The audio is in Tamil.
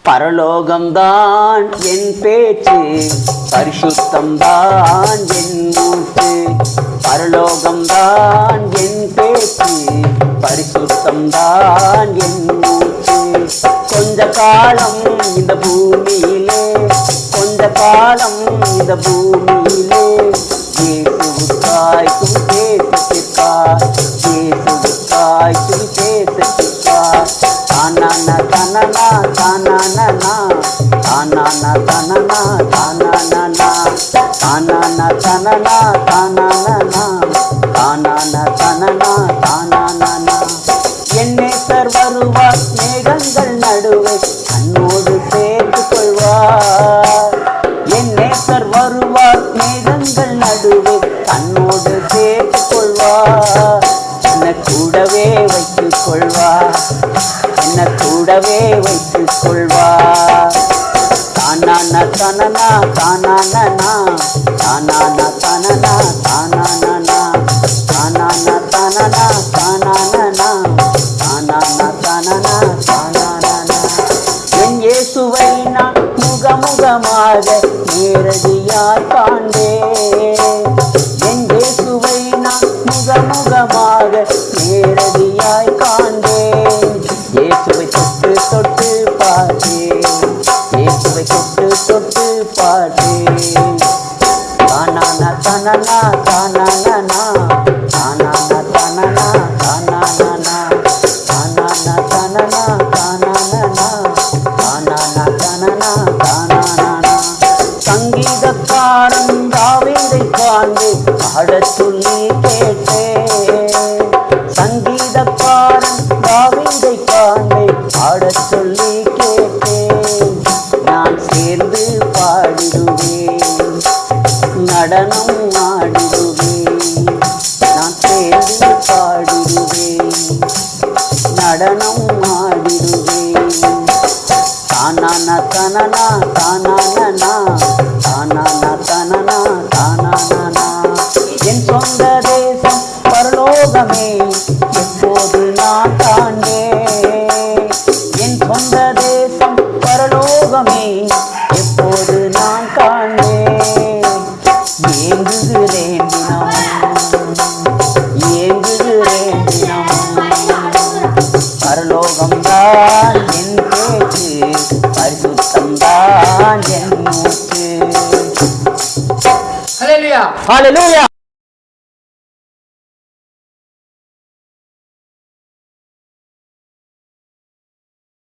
பரலோகம்தான் என் பேச்சு, பரிசுத்தம்தான் என் மூச்சு. பரலோகம்தான் என் பேச்சு, பரிசுத்தம்தான் என் மூச்சு. கொஞ்ச காலம் இந்த பூமியிலே, கொஞ்ச காலம் இந்த பூமியிலே, இயேசுவுக்காய் சுவிசேஷத்திற்காய், இயேசுவுக்காய் சுவிசேஷத்திற்காய். தானானா தானானா தானானா தானானா தானானா தானானா தானானா தானானா தானானா தானானா தானானா தானானா. என் நேசர் வருவார் மேகங்கள் நடுவே, தன்னோடு சேர்த்துக் கொள்வார். என் நேசர் வருவார் மேகங்கள் நடுவே, தன்னோடு சேர்த்துக் கொள்வார். என்னை கூடவே வைத்துக் கொள்வார், என்னை கூடவே வைத்துக் கொள்வார். தானானா தானானா தானானா தானானா தானானா தானானா தானானா தானானா தானானா தானானா தானானா தானானா. என் இயேசுவை நான் முகமுகமாக நேரடியாய் காண்பேன். என் இயேசுவை நான் முகமுகமாக நேரடியாய் காண்பேன். இயேசுவை தொட்டு தொட்டு பார்த்தேன், இயேசுவை தொட்டு தொட்டு பார்த்தேன். தானானா தானானா தானானா தானானா தானானா தானானா தானானா தானானா தானானா தானானா தானானா தானானா. சங்கீதக்காரன் தாவீதை காண்பே பாடச் சொல்லி கேட்டேன். சங்கீதக்காரன் தாவீதை காண்பே பாடச் சொல்லி கேட்டேன். நான் சேர்ந்து பாடிடுவேன், நடனம் ஆடிடுவேன். நான் சேர்ந்து பாடிடுவேன், நடனம் ஆடிடுவேன். தானானா தானானா தானானா தானானா தானானா தானானா. என் சொந்த தேசம் பரலோகமே எப்போது நான் காண்பேன். என் சொந்த தேசம் பரலோகமே எப்போது நான் காண்பேன். ஏங்குகிறேன் தினம், ஏங்குகிறேன் தினம். பரலோகம்தான் என் பேச்சு, பரிசுத்தம்தான் என் மூச்சு. ஹல்லேலூயா ஹல்லேலூயா.